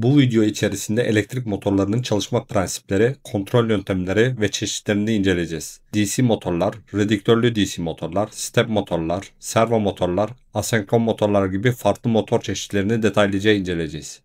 Bu video içerisinde elektrik motorlarının çalışma prensipleri, kontrol yöntemleri ve çeşitlerini inceleyeceğiz. DC motorlar, redüktörlü DC motorlar, step motorlar, servo motorlar, asenkron motorlar gibi farklı motor çeşitlerini detaylıca inceleyeceğiz.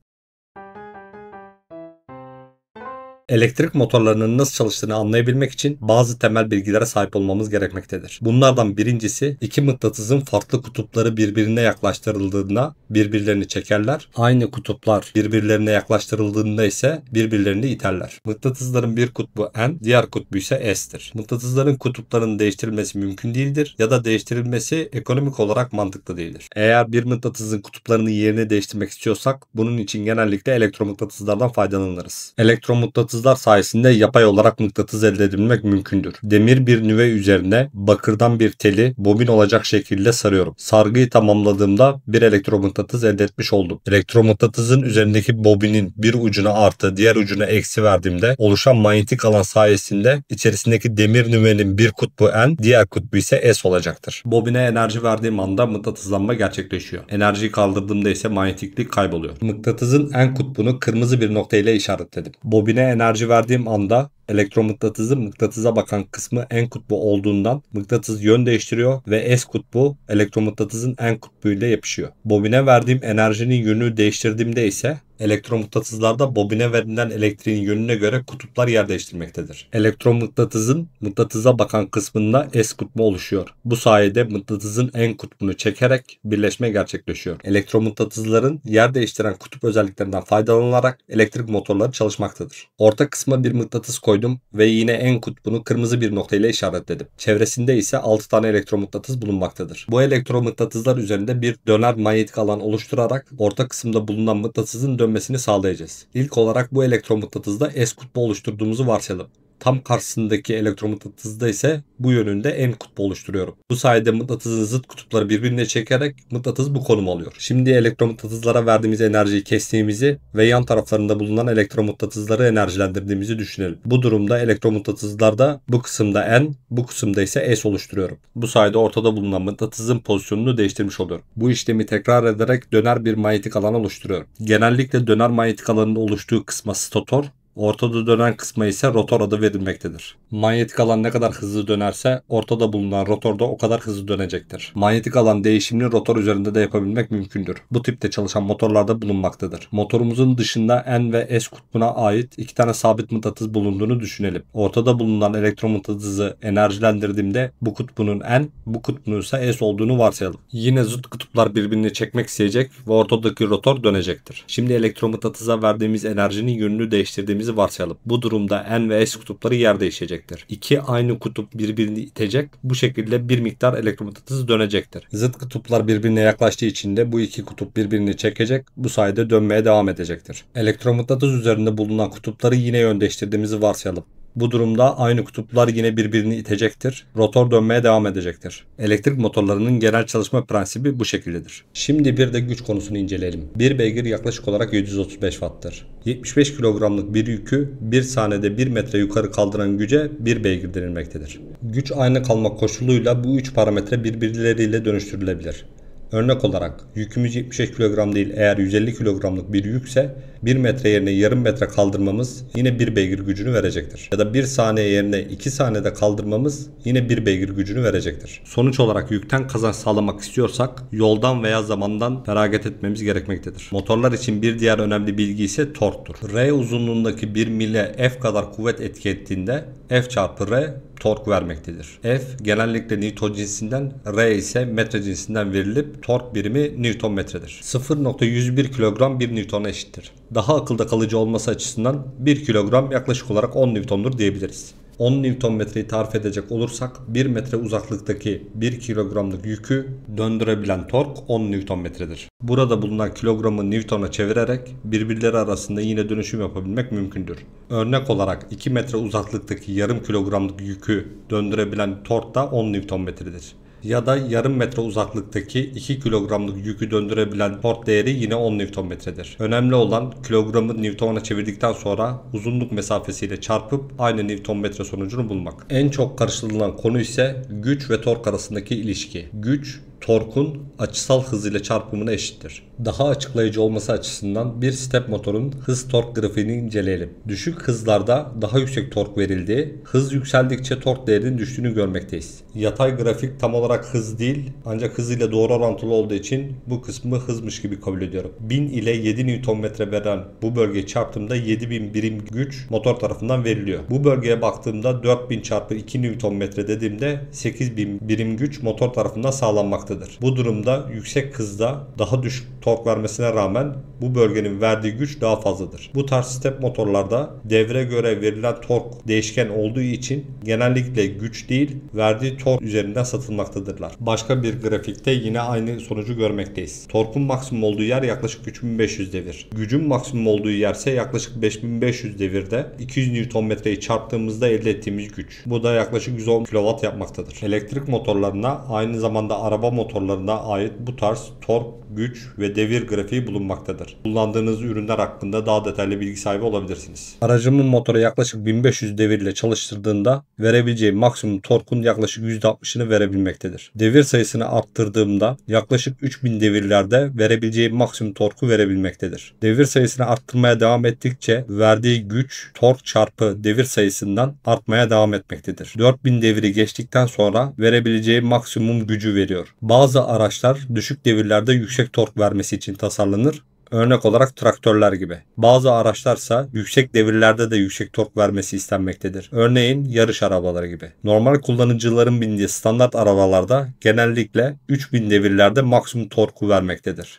Elektrik motorlarının nasıl çalıştığını anlayabilmek için bazı temel bilgilere sahip olmamız gerekmektedir. Bunlardan birincisi, iki mıknatısın farklı kutupları birbirine yaklaştırıldığında birbirlerini çekerler. Aynı kutuplar birbirlerine yaklaştırıldığında ise birbirlerini iterler. Mıknatısların bir kutbu N, diğer kutbu ise S'tir. Mıknatısların kutuplarının değiştirilmesi mümkün değildir ya da değiştirilmesi ekonomik olarak mantıklı değildir. Eğer bir mıknatısın kutuplarının yerini değiştirmek istiyorsak bunun için genellikle elektromıknatıslardan faydalanırız. Elektromıknatıslar sayesinde yapay olarak mıknatıs elde edilmek mümkündür. Demir bir nüve üzerine bakırdan bir teli bobin olacak şekilde sarıyorum. Sargıyı tamamladığımda bir elektromıknatıs elde etmiş oldum. Elektromıknatısın üzerindeki bobinin bir ucuna artı diğer ucuna eksi verdiğimde oluşan manyetik alan sayesinde içerisindeki demir nüvenin bir kutbu N, diğer kutbu ise S olacaktır. Bobine enerji verdiğim anda mıknatıslanma gerçekleşiyor. Enerjiyi kaldırdığımda ise manyetiklik kayboluyor. Mıknatısın N kutbunu kırmızı bir nokta ile işaretledim. Bobine enerji verdiğim anda elektromıknatısın mıknatısa bakan kısmı N kutbu olduğundan mıknatıs yön değiştiriyor ve S kutbu elektromıknatısın N kutbu ile yapışıyor. Bobine verdiğim enerjinin yönünü değiştirdiğimde ise elektromıknatıslarda bobine verilen elektriğin yönüne göre kutuplar yer değiştirmektedir. Elektromıknatısın mıknatısa bakan kısmında S kutbu oluşuyor. Bu sayede mıknatısın N kutbunu çekerek birleşme gerçekleşiyor. Elektromıknatısların yer değiştiren kutup özelliklerinden faydalanarak elektrik motorları çalışmaktadır. Orta kısma bir mıknatıs koydum ve yine N kutbunu kırmızı bir nokta ile işaretledim. Çevresinde ise 6 tane elektromıknatıs bulunmaktadır. Bu elektromıknatıslar üzerinde bir döner manyetik alan oluşturarak orta kısımda bulunan mıknatısın dönmesini sağlayacağız. İlk olarak bu elektromıknatısda S kutbu oluşturduğumuzu varsayalım. Tam karşısındaki elektromıknatısda ise bu yönünde N kutbu oluşturuyorum. Bu sayede mıknatısın zıt kutupları birbirine çekerek mıknatıs bu konum alıyor. Şimdi elektromıknatıslara verdiğimiz enerjiyi kestiğimizi ve yan taraflarında bulunan elektromıknatısları enerjilendirdiğimizi düşünelim. Bu durumda elektromıknatıslarda bu kısımda N, bu kısımda ise S oluşturuyorum. Bu sayede ortada bulunan mıknatısın pozisyonunu değiştirmiş oluyorum. Bu işlemi tekrar ederek döner bir manyetik alan oluşturuyorum. Genellikle döner manyetik alanın oluştuğu kısma stator, ortada dönen kısma ise rotor adı verilmektedir. Manyetik alan ne kadar hızlı dönerse ortada bulunan rotor da o kadar hızlı dönecektir. Manyetik alan değişimini rotor üzerinde de yapabilmek mümkündür. Bu tipte çalışan motorlarda bulunmaktadır. Motorumuzun dışında N ve S kutbuna ait iki tane sabit mıknatıs bulunduğunu düşünelim. Ortada bulunan elektromıknatısı enerjilendirdiğimde bu kutbunun N, bu kutbunun ise S olduğunu varsayalım. Yine zıt kutuplar birbirini çekmek isteyecek ve ortadaki rotor dönecektir. Şimdi elektromıknatısa verdiğimiz enerjinin yönünü değiştirdiğimiz varsayalım. Bu durumda N ve S kutupları yer değişecektir. İki aynı kutup birbirini itecek. Bu şekilde bir miktar elektromıknatıs dönecektir. Zıt kutuplar birbirine yaklaştığı için de bu iki kutup birbirini çekecek. Bu sayede dönmeye devam edecektir. Elektromıknatıs üzerinde bulunan kutupları yine yön değiştirdiğimizi varsayalım. Bu durumda aynı kutuplar yine birbirini itecektir. Rotor dönmeye devam edecektir. Elektrik motorlarının genel çalışma prensibi bu şekildedir. Şimdi bir de güç konusunu inceleyelim. Bir beygir yaklaşık olarak 735 Watt'tır. 75 kilogramlık bir yükü 1 saniyede 1 metre yukarı kaldıran güce bir beygir denilmektedir. Güç aynı kalmak koşuluyla bu 3 parametre birbirleriyle dönüştürülebilir. Örnek olarak yükümüz 75 kilogram değil, eğer 150 kilogramlık bir yükse 1 metre yerine yarım metre kaldırmamız yine 1 beygir gücünü verecektir. Ya da 1 saniye yerine 2 saniyede kaldırmamız yine 1 beygir gücünü verecektir. Sonuç olarak yükten kazanç sağlamak istiyorsak yoldan veya zamandan feragat etmemiz gerekmektedir. Motorlar için bir diğer önemli bilgi ise torktur. R uzunluğundaki bir mile F kadar kuvvet etki ettiğinde F çarpı R tork vermektedir. F genellikle Newton cinsinden, R ise metre cinsinden verilip tork birimi Newton metredir. 0.101 kilogram 1 Newton'a eşittir. Daha akılda kalıcı olması açısından 1 kilogram yaklaşık olarak 10 Newton'dur diyebiliriz. 10 Newton metreyi tarif edecek olursak 1 metre uzaklıktaki 1 kilogramlık yükü döndürebilen tork 10 Newton metredir. Burada bulunan kilogramı Newton'a çevirerek birbirleri arasında yine dönüşüm yapabilmek mümkündür. Örnek olarak 2 metre uzaklıktaki yarım kilogramlık yükü döndürebilen tork da 10 Newton metredir. Ya da yarım metre uzaklıktaki 2 kilogramlık yükü döndürebilen tork değeri yine 10 Newton metredir. Önemli olan kilogramı Newton'a çevirdikten sonra uzunluk mesafesiyle çarpıp aynı Newton metre sonucunu bulmak. En çok karıştırılan konu ise güç ve tork arasındaki ilişki. Güç torkun açısal hız ile çarpımına eşittir. Daha açıklayıcı olması açısından bir step motorun hız tork grafiğini inceleyelim. Düşük hızlarda daha yüksek tork verildiği, hız yükseldikçe tork değerinin düştüğünü görmekteyiz. Yatay grafik tam olarak hız değil, ancak hız ile doğru orantılı olduğu için bu kısmı hızmış gibi kabul ediyorum. 1000 ile 7 Nm veren bu bölgeyi çarptığımda 7000 birim güç motor tarafından veriliyor. Bu bölgeye baktığımda 4000 çarpı 2 Nm dediğimde 8000 birim güç motor tarafından sağlanmaktadır. Bu durumda yüksek hızda daha düşük tork vermesine rağmen bu bölgenin verdiği güç daha fazladır. Bu tarz step motorlarda devre göre verilen tork değişken olduğu için genellikle güç değil, verdiği tork üzerinden satılmaktadırlar. Başka bir grafikte yine aynı sonucu görmekteyiz. Torkun maksimum olduğu yer yaklaşık 3500 devir. Gücün maksimum olduğu yerse yaklaşık 5500 devirde 200 Nm'yi çarptığımızda elde ettiğimiz güç. Bu da yaklaşık 110 kW yapmaktadır. Elektrik motorlarına aynı zamanda araba motorlarına ait bu tarz tork, güç ve devir grafiği bulunmaktadır. Kullandığınız ürünler hakkında daha detaylı bilgi sahibi olabilirsiniz. Aracımın motoru yaklaşık 1500 devir ile çalıştırdığında verebileceği maksimum torkun yaklaşık %60'ını verebilmektedir. Devir sayısını arttırdığımda yaklaşık 3000 devirlerde verebileceği maksimum torku verebilmektedir. Devir sayısını arttırmaya devam ettikçe verdiği güç tork çarpı devir sayısından artmaya devam etmektedir. 4000 deviri geçtikten sonra verebileceği maksimum gücü veriyor. Bazı araçlar düşük devirlerde yüksek tork vermesi için tasarlanır. Örnek olarak traktörler gibi. Bazı araçlarsa yüksek devirlerde de yüksek tork vermesi istenmektedir. Örneğin yarış arabaları gibi. Normal kullanıcıların bindiği standart arabalarda genellikle 3000 devirlerde maksimum torku vermektedir.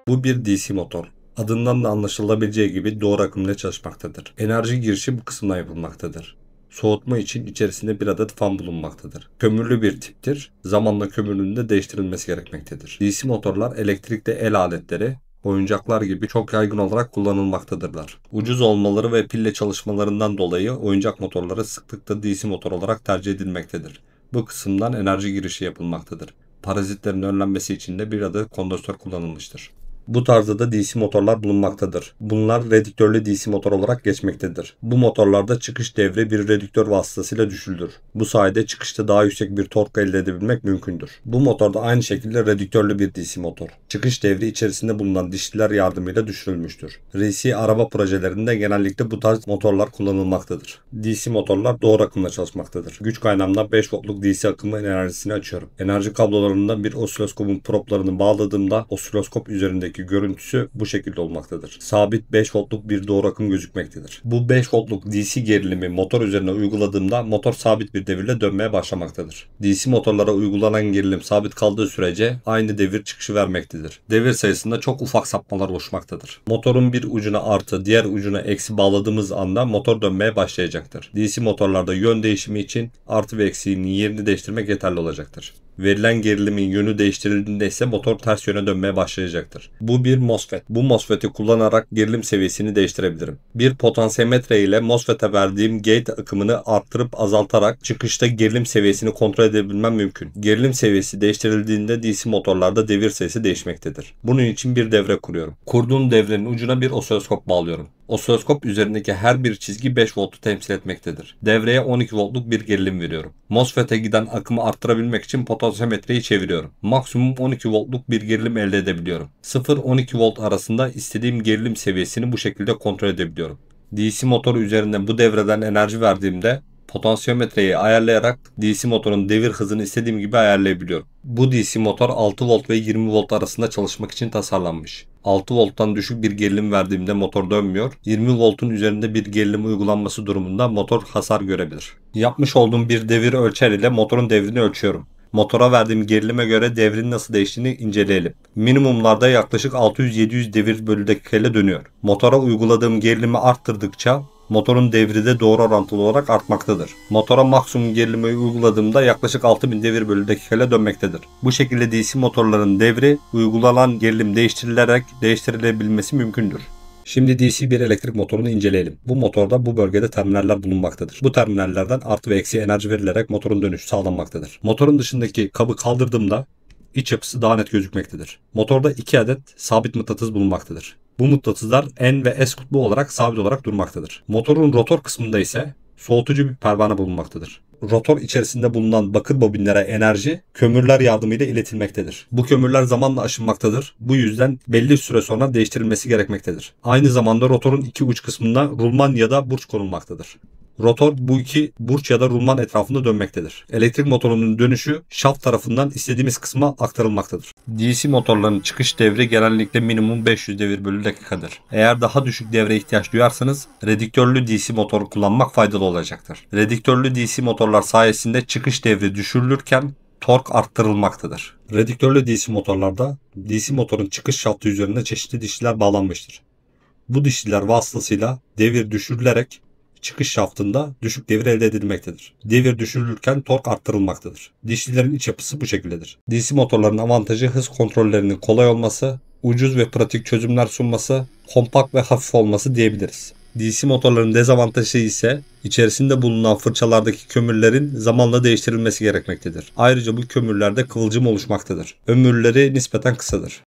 Bu bir DC motor. Adından da anlaşılabileceği gibi doğru akımla çalışmaktadır. Enerji girişi bu kısımdan yapılmaktadır. Soğutma için içerisinde bir adet fan bulunmaktadır. Kömürlü bir tiptir. Zamanla kömürünün de değiştirilmesi gerekmektedir. DC motorlar elektrikli el aletleri, oyuncaklar gibi çok yaygın olarak kullanılmaktadırlar. Ucuz olmaları ve pille çalışmalarından dolayı oyuncak motorları sıklıkla DC motor olarak tercih edilmektedir. Bu kısımdan enerji girişi yapılmaktadır. Parazitlerin önlenmesi için de bir adet kondansatör kullanılmıştır. Bu tarzda da DC motorlar bulunmaktadır. Bunlar redüktörlü DC motor olarak geçmektedir. Bu motorlarda çıkış devri bir redüktör vasıtasıyla düşürülür. Bu sayede çıkışta daha yüksek bir tork elde edebilmek mümkündür. Bu motorda aynı şekilde redüktörlü bir DC motor. Çıkış devri içerisinde bulunan dişliler yardımıyla düşürülmüştür. RC araba projelerinde genellikle bu tarz motorlar kullanılmaktadır. DC motorlar doğru akımla çalışmaktadır. Güç kaynağımdan 5 voltluk DC akımı enerjisini açıyorum. Enerji kablolarından bir osiloskopun proplarını bağladığımda osiloskop üzerindeki görüntüsü bu şekilde olmaktadır. Sabit 5 voltluk bir doğru akım gözükmektedir. Bu 5 voltluk DC gerilimi motor üzerine uyguladığımda motor sabit bir devirle dönmeye başlamaktadır. DC motorlara uygulanan gerilim sabit kaldığı sürece aynı devir çıkışı vermektedir. Devir sayısında çok ufak sapmalar oluşmaktadır. Motorun bir ucuna artı, diğer ucuna eksi bağladığımız anda motor dönmeye başlayacaktır. DC motorlarda yön değişimi için artı ve eksiğinin yerini değiştirmek yeterli olacaktır. Verilen gerilimin yönü değiştirildiğinde ise motor ters yöne dönmeye başlayacaktır. Bu bir MOSFET. Bu MOSFET'i kullanarak gerilim seviyesini değiştirebilirim. Bir potansiyometre ile MOSFET'e verdiğim gate akımını arttırıp azaltarak çıkışta gerilim seviyesini kontrol edebilmem mümkün. Gerilim seviyesi değiştirildiğinde DC motorlarda devir sayısı değişmektedir. Bunun için bir devre kuruyorum. Kurduğum devrenin ucuna bir osiloskop bağlıyorum. Osiloskop üzerindeki her bir çizgi 5 voltu temsil etmektedir. Devreye 12 voltluk bir gerilim veriyorum. MOSFET'e giden akımı arttırabilmek için potansiyometreyi çeviriyorum. Maksimum 12 voltluk bir gerilim elde edebiliyorum. 0-12 volt arasında istediğim gerilim seviyesini bu şekilde kontrol edebiliyorum. DC motoru üzerinden bu devreden enerji verdiğimde potansiyometreyi ayarlayarak DC motorun devir hızını istediğim gibi ayarlayabiliyorum. Bu DC motor 6 volt ve 20 volt arasında çalışmak için tasarlanmış. 6 volttan düşük bir gerilim verdiğimde motor dönmüyor. 20 voltun üzerinde bir gerilim uygulanması durumunda motor hasar görebilir. Yapmış olduğum bir devir ölçer ile motorun devrini ölçüyorum. Motora verdiğim gerilime göre devrin nasıl değiştiğini inceleyelim. Minimumlarda yaklaşık 600-700 devir bölü dakika ile dönüyor. Motora uyguladığım gerilimi arttırdıkça motorun devri de doğru orantılı olarak artmaktadır. Motora maksimum gerilimi uyguladığımda yaklaşık 6000 devir bölü dakika ile dönmektedir. Bu şekilde DC motorların devri uygulanan gerilim değiştirilerek değiştirilebilmesi mümkündür. Şimdi DC bir elektrik motorunu inceleyelim. Bu motorda bu bölgede terminaller bulunmaktadır. Bu terminallerden artı ve eksi enerji verilerek motorun dönüşü sağlanmaktadır. Motorun dışındaki kabı kaldırdığımda iç yapısı daha net gözükmektedir. Motorda 2 adet sabit mıknatıs bulunmaktadır. Bu mıknatıslar N ve S kutbu olarak sabit olarak durmaktadır. Motorun rotor kısmında ise soğutucu bir pervane bulunmaktadır. Rotor içerisinde bulunan bakır bobinlere enerji kömürler yardımıyla iletilmektedir. Bu kömürler zamanla aşınmaktadır. Bu yüzden belli süre sonra değiştirilmesi gerekmektedir. Aynı zamanda rotorun iki uç kısmına rulman ya da burç konulmaktadır. Rotor bu iki burç ya da rulman etrafında dönmektedir. Elektrik motorunun dönüşü şaft tarafından istediğimiz kısma aktarılmaktadır. DC motorların çıkış devri genellikle minimum 500 devir bölü dakikadır. Eğer daha düşük devre ihtiyaç duyarsanız redüktörlü DC motor kullanmak faydalı olacaktır. Redüktörlü DC motorlar sayesinde çıkış devri düşürülürken tork arttırılmaktadır. Redüktörlü DC motorlarda DC motorun çıkış şaftı üzerine çeşitli dişliler bağlanmıştır. Bu dişliler vasıtasıyla devir düşürülerek çıkış şaftında düşük devir elde edilmektedir. Devir düşürülürken tork arttırılmaktadır. Dişlilerin iç yapısı bu şekildedir. DC motorların avantajı hız kontrollerinin kolay olması, ucuz ve pratik çözümler sunması, kompakt ve hafif olması diyebiliriz. DC motorların dezavantajı ise içerisinde bulunan fırçalardaki kömürlerin zamanla değiştirilmesi gerekmektedir. Ayrıca bu kömürlerde kıvılcım oluşmaktadır. Ömürleri nispeten kısadır.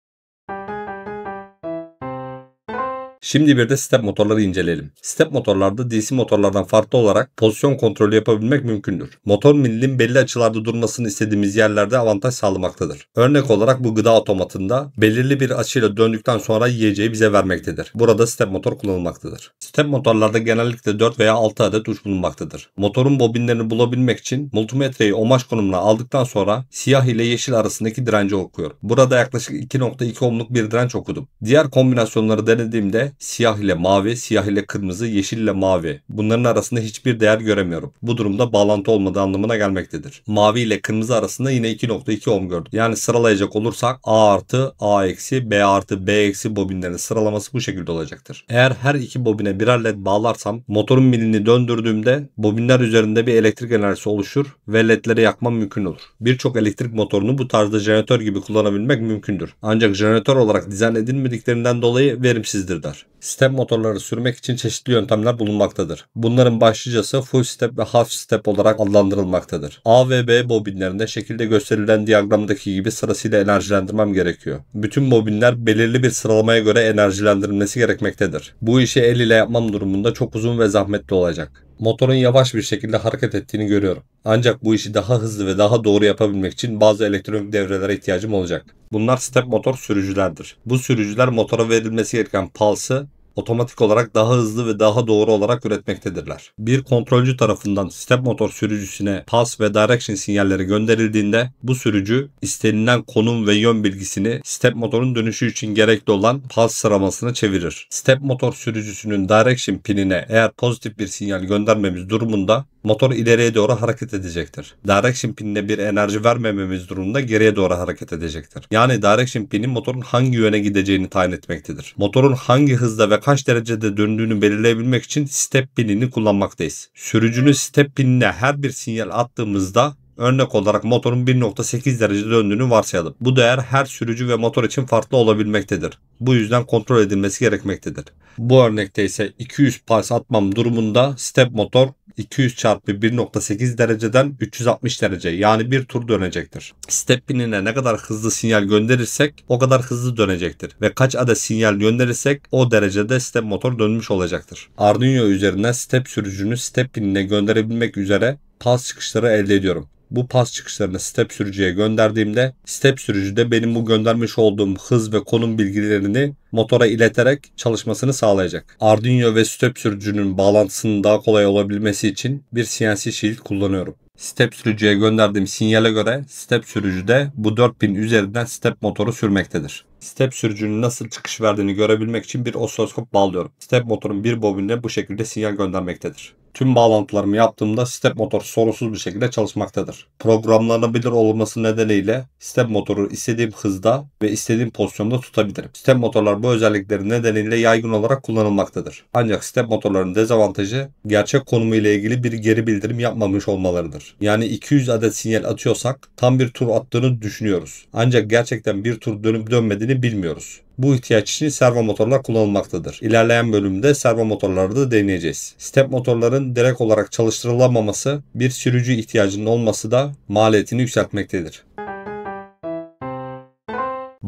Şimdi bir de step motorları inceleyelim. Step motorlarda DC motorlardan farklı olarak pozisyon kontrolü yapabilmek mümkündür. Motor milinin belli açılarda durmasını istediğimiz yerlerde avantaj sağlamaktadır. Örnek olarak bu gıda otomatında belirli bir açıyla döndükten sonra yiyeceği bize vermektedir. Burada step motor kullanılmaktadır. Step motorlarda genellikle 4 veya 6 adet uç bulunmaktadır. Motorun bobinlerini bulabilmek için multimetreyi omaj konumuna aldıktan sonra siyah ile yeşil arasındaki direnci okuyorum. Burada yaklaşık 2.2 ohmluk bir direnç okudum. Diğer kombinasyonları denediğimde siyah ile mavi, siyah ile kırmızı, yeşil ile mavi. Bunların arasında hiçbir değer göremiyorum. Bu durumda bağlantı olmadığı anlamına gelmektedir. Mavi ile kırmızı arasında yine 2.2 ohm gördüm. Yani sıralayacak olursak A artı, A eksi, B artı, B eksi bobinlerin sıralaması bu şekilde olacaktır. Eğer her iki bobine birer led bağlarsam motorun milini döndürdüğümde bobinler üzerinde bir elektrik enerjisi oluşur ve ledleri yakmam mümkün olur. Birçok elektrik motorunu bu tarzda jeneratör gibi kullanabilmek mümkündür. Ancak jeneratör olarak dizayn edilmediklerinden dolayı verimsizdirler. Step motorları sürmek için çeşitli yöntemler bulunmaktadır. Bunların başlıcası full step ve half step olarak adlandırılmaktadır. A ve B bobinlerinde şekilde gösterilen diyagramdaki gibi sırasıyla enerjilendirmem gerekiyor. Bütün bobinler belirli bir sıralamaya göre enerjilendirilmesi gerekmektedir. Bu işi el ile yapmam durumunda çok uzun ve zahmetli olacak. Motorun yavaş bir şekilde hareket ettiğini görüyorum. Ancak bu işi daha hızlı ve daha doğru yapabilmek için bazı elektronik devrelere ihtiyacım olacak. Bunlar step motor sürücülerdir. Bu sürücüler motora verilmesi gereken pulse'ı otomatik olarak daha hızlı ve daha doğru olarak üretmektedirler. Bir kontrolcü tarafından step motor sürücüsüne pulse ve direction sinyalleri gönderildiğinde bu sürücü istenilen konum ve yön bilgisini step motorun dönüşü için gerekli olan pulse sıramasına çevirir. Step motor sürücüsünün direction pinine eğer pozitif bir sinyal göndermemiz durumunda motor ileriye doğru hareket edecektir. Direction pinine bir enerji vermememiz durumunda geriye doğru hareket edecektir. Yani direction pini motorun hangi yöne gideceğini tayin etmektedir. Motorun hangi hızda ve kaç derecede döndüğünü belirleyebilmek için step pinini kullanmaktayız. Sürücünün step pinine her bir sinyal attığımızda örnek olarak motorun 1.8 derece döndüğünü varsayalım. Bu değer her sürücü ve motor için farklı olabilmektedir. Bu yüzden kontrol edilmesi gerekmektedir. Bu örnekte ise 200 pulse atmam durumunda step motor 200 çarpı 1.8 dereceden 360 derece yani bir tur dönecektir. Step pinine ne kadar hızlı sinyal gönderirsek o kadar hızlı dönecektir. Ve kaç adet sinyal gönderirsek o derecede step motor dönmüş olacaktır. Arduino üzerinden step sürücünü step pinine gönderebilmek üzere pulse çıkışları elde ediyorum. Bu pulse çıkışlarını step sürücüye gönderdiğimde step sürücü de benim bu göndermiş olduğum hız ve konum bilgilerini motora ileterek çalışmasını sağlayacak. Arduino ve step sürücünün bağlantısının daha kolay olabilmesi için bir CNC shield kullanıyorum. Step sürücüye gönderdiğim sinyale göre step sürücü de bu 4 pin üzerinden step motoru sürmektedir. Step sürücünün nasıl çıkış verdiğini görebilmek için bir osiloskop bağlıyorum. Step motorun bir bobinine bu şekilde sinyal göndermektedir. Tüm bağlantılarımı yaptığımda step motor sorunsuz bir şekilde çalışmaktadır. Programlanabilir olması nedeniyle step motoru istediğim hızda ve istediğim pozisyonda tutabilirim. Step motorlar bu özellikleri nedeniyle yaygın olarak kullanılmaktadır. Ancak step motorların dezavantajı gerçek konumu ile ilgili bir geri bildirim yapmamış olmalarıdır. Yani 200 adet sinyal atıyorsak tam bir tur attığını düşünüyoruz. Ancak gerçekten bir tur dönüp dönmediğini bilmiyoruz. Bu ihtiyaç için servo motorlar kullanılmaktadır. İlerleyen bölümde servo motorları da deneyeceğiz. Step motorların direkt olarak çalıştırılamaması, bir sürücü ihtiyacının olması da maliyetini yükseltmektedir.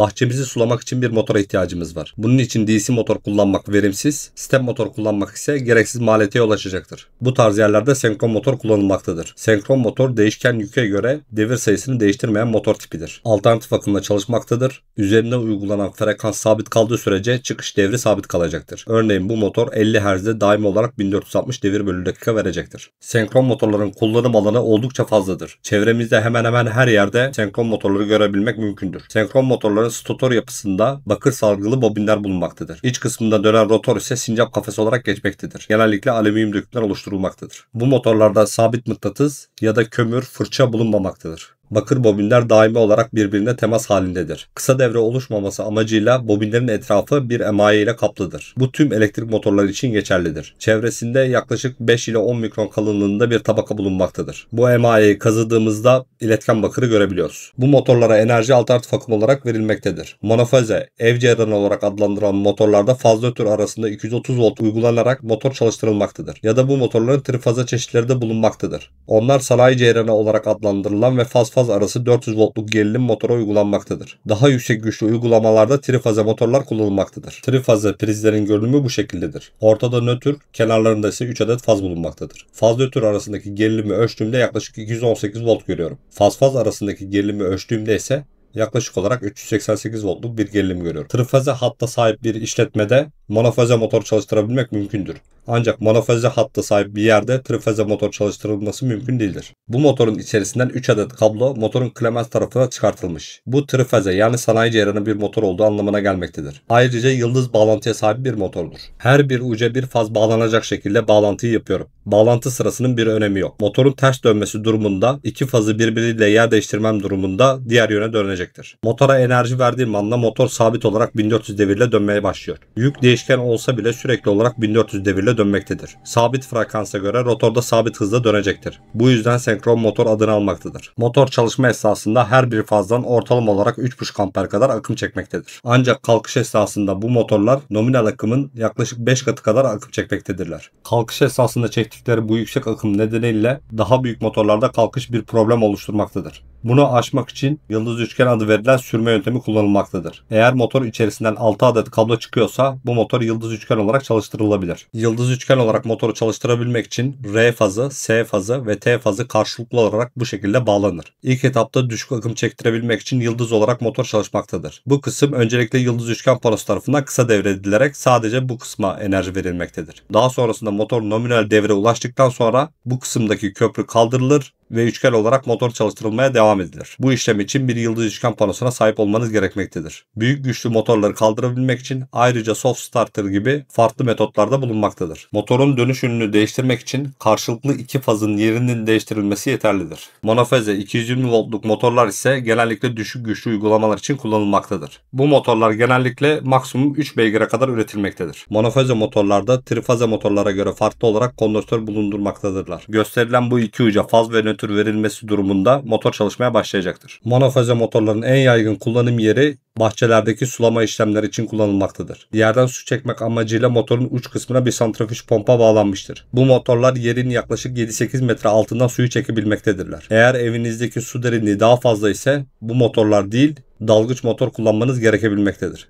Bahçemizi sulamak için bir motora ihtiyacımız var. Bunun için DC motor kullanmak verimsiz, step motor kullanmak ise gereksiz maliyete yol açacaktır. Bu tarz yerlerde senkron motor kullanılmaktadır. Senkron motor değişken yüke göre devir sayısını değiştirmeyen motor tipidir. Alternatif akımla çalışmaktadır. Üzerine uygulanan frekans sabit kaldığı sürece çıkış devri sabit kalacaktır. Örneğin bu motor 50 Hz'de daimi olarak 1460 devir bölü dakika verecektir. Senkron motorların kullanım alanı oldukça fazladır. Çevremizde hemen hemen her yerde senkron motorları görebilmek mümkündür. Senkron motorların stator yapısında bakır sargılı bobinler bulunmaktadır. İç kısmında dönen rotor ise sincap kafesi olarak geçmektedir. Genellikle alüminyum dökümler oluşturulmaktadır. Bu motorlarda sabit mıknatıs ya da kömür, fırça bulunmamaktadır. Bakır bobinler daimi olarak birbirine temas halindedir. Kısa devre oluşmaması amacıyla bobinlerin etrafı bir emaye ile kaplıdır. Bu tüm elektrik motorları için geçerlidir. Çevresinde yaklaşık 5 ile 10 mikron kalınlığında bir tabaka bulunmaktadır. Bu emayeyi kazıdığımızda iletken bakırı görebiliyoruz. Bu motorlara enerji alternatif akım olarak verilmektedir. Monofaze, ev ceyranı olarak adlandırılan motorlarda faz nötr arasında 230 volt uygulanarak motor çalıştırılmaktadır. Ya da bu motorların trifaze çeşitleri de bulunmaktadır. Onlar sanayi ceyranı olarak adlandırılan ve faz arası 400 voltluk gerilim motora uygulanmaktadır. Daha yüksek güçlü uygulamalarda trifaze motorlar kullanılmaktadır. Trifaze prizlerin görünümü bu şekildedir. Ortada nötr, kenarlarında ise 3 adet faz bulunmaktadır. Faz nötr arasındaki gerilimi ölçtüğümde yaklaşık 218 volt görüyorum. Faz arasındaki gerilimi ölçtüğümde ise yaklaşık olarak 388 voltluk bir gerilim görüyorum. Trifaze hatta sahip bir işletmede monofaze motor çalıştırabilmek mümkündür. Ancak monofaze hatta sahip bir yerde trifaze motor çalıştırılması mümkün değildir. Bu motorun içerisinden 3 adet kablo motorun klemens tarafına çıkartılmış. Bu trifaze yani sanayi ceyranı bir motor olduğu anlamına gelmektedir. Ayrıca yıldız bağlantıya sahip bir motordur. Her bir uca bir faz bağlanacak şekilde bağlantıyı yapıyorum. Bağlantı sırasının bir önemi yok. Motorun ters dönmesi durumunda iki fazı birbiriyle yer değiştirmem durumunda diğer yöne dönecektir. Motora enerji verdiğim anda motor sabit olarak 1400 devirle dönmeye başlıyor. Yük değişken olsa bile sürekli olarak 1400 devirle dönmektedir. Sabit frekansa göre rotorda sabit hızla dönecektir. Bu yüzden senkron motor adını almaktadır. Motor çalışma esnasında her bir fazdan ortalama olarak 3,5 amper kadar akım çekmektedir. Ancak kalkış esnasında bu motorlar nominal akımın yaklaşık 5 katı kadar akım çekmektedirler. Kalkış esnasında çektikleri bu yüksek akım nedeniyle daha büyük motorlarda kalkış bir problem oluşturmaktadır. Bunu aşmak için yıldız üçgen adı verilen sürme yöntemi kullanılmaktadır. Eğer motor içerisinden 6 adet kablo çıkıyorsa bu motor yıldız üçgen olarak çalıştırılabilir. Yıldız üçgen olarak motoru çalıştırabilmek için R fazı, S fazı ve T fazı karşılıklı olarak bu şekilde bağlanır. İlk etapta düşük akım çektirebilmek için yıldız olarak motor çalışmaktadır. Bu kısım öncelikle yıldız üçgen panosu tarafından kısa devredilerek sadece bu kısma enerji verilmektedir. Daha sonrasında motor nominal devre ulaştıktan sonra bu kısımdaki köprü kaldırılır ve üçgen olarak motor çalıştırılmaya devam edilir. Bu işlem için bir yıldız üçgen panosuna sahip olmanız gerekmektedir. Büyük güçlü motorları kaldırabilmek için ayrıca soft starter gibi farklı metotlarda bulunmaktadır. Motorun dönüş yönünü değiştirmek için karşılıklı iki fazın yerinin değiştirilmesi yeterlidir. Monofaze 220 voltluk motorlar ise genellikle düşük güçlü uygulamalar için kullanılmaktadır. Bu motorlar genellikle maksimum 3 beygire kadar üretilmektedir. Monofaze motorlarda trifaze motorlara göre farklı olarak kondansatör bulundurmaktadırlar. Gösterilen bu iki uca faz ve nötr verilmesi durumunda motor çalışmaya başlayacaktır. Monofaze motorların en yaygın kullanım yeri bahçelerdeki sulama işlemleri için kullanılmaktadır. Yerden su çekmek amacıyla motorun uç kısmına bir santrifüj pompa bağlanmıştır. Bu motorlar yerin yaklaşık 7-8 metre altından suyu çekebilmektedirler. Eğer evinizdeki su derinliği daha fazla ise bu motorlar değil, dalgıç motor kullanmanız gerekebilmektedir.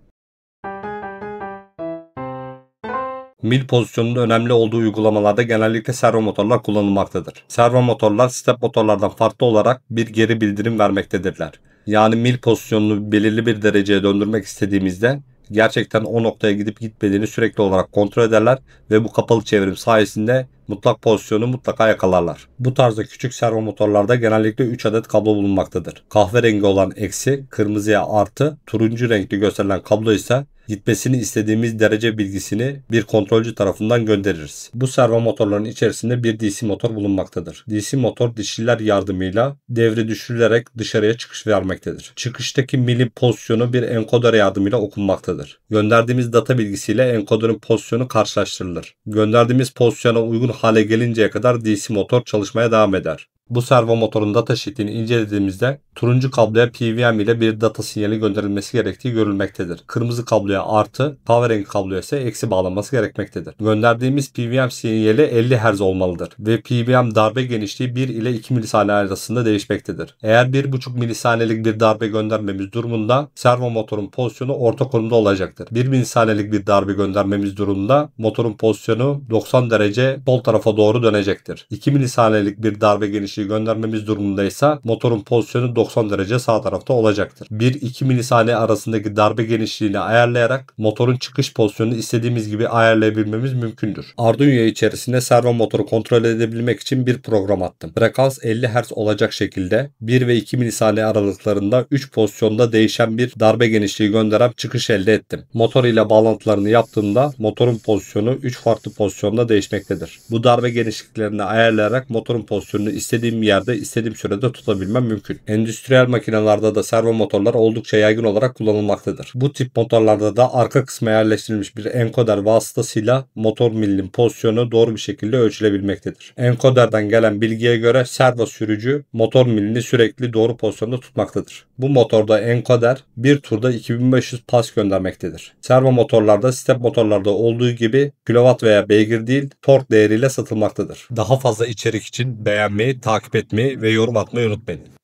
Mil pozisyonunun önemli olduğu uygulamalarda genellikle servo motorlar kullanılmaktadır. Servo motorlar step motorlardan farklı olarak bir geri bildirim vermektedirler. Yani mil pozisyonunu belirli bir dereceye döndürmek istediğimizde gerçekten o noktaya gidip gitmediğini sürekli olarak kontrol ederler ve bu kapalı çevrim sayesinde mutlak pozisyonu mutlaka yakalarlar. Bu tarzda küçük servo motorlarda genellikle 3 adet kablo bulunmaktadır. Kahverengi olan eksi, kırmızıya artı, turuncu renkli gösterilen kablo ise gitmesini istediğimiz derece bilgisini bir kontrolcü tarafından göndeririz. Bu servo motorların içerisinde bir DC motor bulunmaktadır. DC motor dişliler yardımıyla devre düşürülerek dışarıya çıkış vermektedir. Çıkıştaki milin pozisyonu bir enkoder yardımıyla okunmaktadır. Gönderdiğimiz data bilgisiyle enkoderin pozisyonu karşılaştırılır. Gönderdiğimiz pozisyona uygun hale gelinceye kadar DC motor çalışmaya devam eder. Bu servo motorun data sheet'ini incelediğimizde turuncu kabloya PWM ile bir data sinyali gönderilmesi gerektiği görülmektedir. Kırmızı kabloya artı, kahverengi kabloya ise eksi bağlanması gerekmektedir. Gönderdiğimiz PWM sinyali 50 Hz olmalıdır ve PWM darbe genişliği 1 ile 2 milisaniye arasında değişmektedir. Eğer 1,5 milisaniyelik bir darbe göndermemiz durumunda servo motorun pozisyonu orta konumda olacaktır. 1 milisaniyelik bir darbe göndermemiz durumunda motorun pozisyonu 90 derece sol tarafa doğru dönecektir. 2 milisaniyelik bir darbe genişliği göndermemiz durumundaysa motorun pozisyonu 90 derece sağ tarafta olacaktır. 1-2 milisaniye arasındaki darbe genişliğini ayarlayarak motorun çıkış pozisyonunu istediğimiz gibi ayarlayabilmemiz mümkündür. Arduino içerisinde servo motoru kontrol edebilmek için bir program attım. Frekans 50 Hz olacak şekilde 1 ve 2 milisaniye aralıklarında 3 pozisyonda değişen bir darbe genişliği gönderen çıkış elde ettim. Motor ile bağlantılarını yaptığımda motorun pozisyonu 3 farklı pozisyonda değişmektedir. Bu darbe genişliklerini ayarlayarak motorun pozisyonunu istediğim yerde istediğim sürede tutabilmem mümkün. Endüstriyel makinelerde de servo motorlar oldukça yaygın olarak kullanılmaktadır. Bu tip motorlarda da arka kısma yerleştirilmiş bir enkoder vasıtasıyla motor milinin pozisyonu doğru bir şekilde ölçülebilmektedir. Enkoderden gelen bilgiye göre servo sürücü motor milini sürekli doğru pozisyonda tutmaktadır. Bu motorda enkoder bir turda 2500 pas göndermektedir. Servo motorlarda step motorlarda olduğu gibi kilowatt veya beygir değil tork değeriyle satılmaktadır. Daha fazla içerik için beğenmeyi, takip etmeyi ve yorum atmayı unutmayın.